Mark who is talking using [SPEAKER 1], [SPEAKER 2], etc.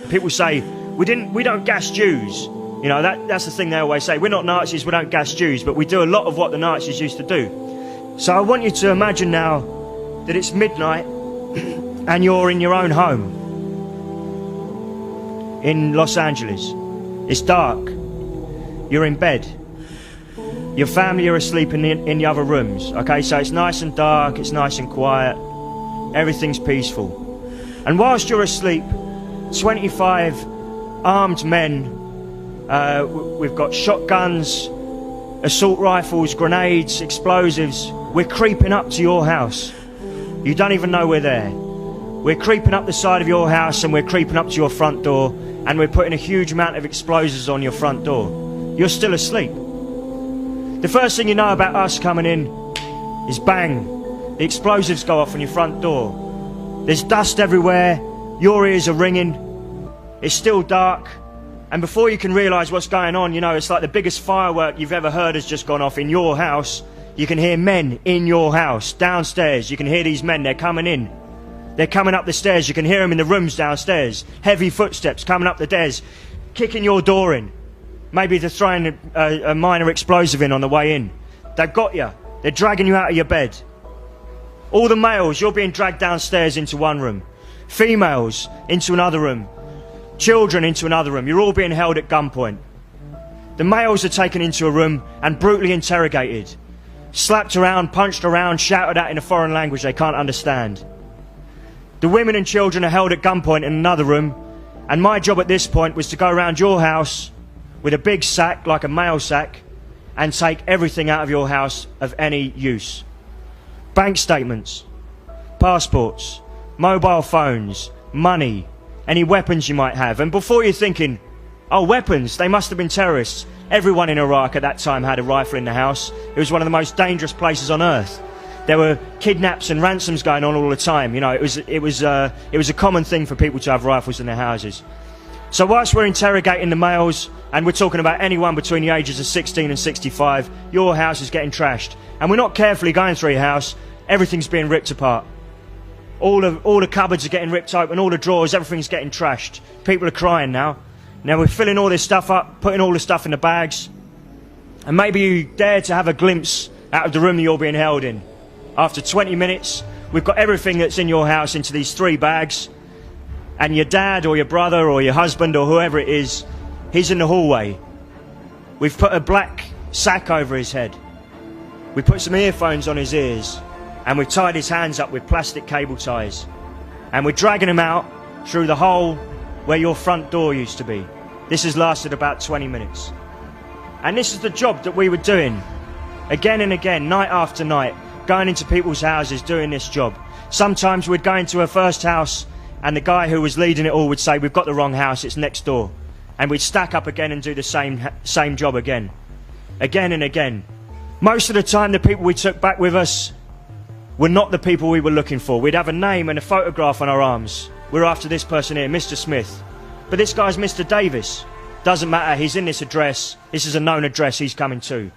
[SPEAKER 1] People say, we don't gas Jews. You know, that's the thing they always say. We're not Nazis, we don't gas Jews, but we do a lot of what the Nazis used to do. So I want you to imagine now that it's midnight and you're in your own home in Los Angeles. It's dark. You're in bed. Your family are asleep in the other rooms. Okay, so it's nice and dark, it's nice and quiet. Everything's peaceful. And whilst you're asleep, 25 armed men, we've got shotguns, assault rifles, grenades, explosives. We're creeping up to your house. You don't even know we're there. We're creeping up the side of your house and we're creeping up to your front door and we're putting a huge amount of explosives on your front door. You're still asleep. The first thing you know about us coming in is bang, the explosives go off on your front door. There's dust everywhere, your ears are ringing, it's still dark, and before you can realise what's going on, you know, it's like the biggest firework you've ever heard has just gone off in your house. You can hear men in your house, downstairs. You can hear these men, they're coming in. They're coming up the stairs, you can hear them in the rooms downstairs. Heavy footsteps coming up the stairs, kicking your door in. Maybe they're throwing a minor explosive in on the way in. They've got you. They're dragging you out of your bed. All the males, you're being dragged downstairs into one room. Females, into another room. Children, into another room. You're all being held at gunpoint. The males are taken into a room and brutally interrogated. Slapped around, punched around, shouted at in a foreign language they can't understand. The women and children are held at gunpoint in another room. And my job at this point was to go around your house with a big sack, like a mail sack, and take everything out of your house of any use. Bank statements, passports, mobile phones, money, any weapons you might have. And before you're thinking, oh, weapons, they must have been terrorists. Everyone in Iraq at that time had a rifle in the house. It was one of the most dangerous places on earth. There were kidnaps and ransoms going on all the time. You know, it was a common thing for people to have rifles in their houses. So whilst we're interrogating the males, and we're talking about anyone between the ages of 16 and 65, your house is getting trashed. And we're not carefully going through your house, everything's being ripped apart. All the cupboards are getting ripped open, all the drawers, everything's getting trashed. People are crying now. Now we're filling all this stuff up, putting all the stuff in the bags. And maybe you dare to have a glimpse out of the room that you're being held in. After 20 minutes, we've got everything that's in your house into these 3 bags. And your dad or your brother or your husband or whoever it is, he's in the hallway. We've put a black sack over his head. We put some earphones on his ears. And we've tied his hands up with plastic cable ties. And we're dragging him out through the hole where your front door used to be. This has lasted about 20 minutes. And this is the job that we were doing. Again and again, night after night, going into people's houses, doing this job. Sometimes we'd go into a first house and the guy who was leading it all would say, we've got the wrong house, it's next door. And we'd stack up again and do the same job again. Again and again. Most of the time the people we took back with us were not the people we were looking for. We'd have a name and a photograph on our arms. We're after this person here, Mr. Smith. But this guy's Mr. Davis. Doesn't matter, he's in this address. This is a known address, he's coming too.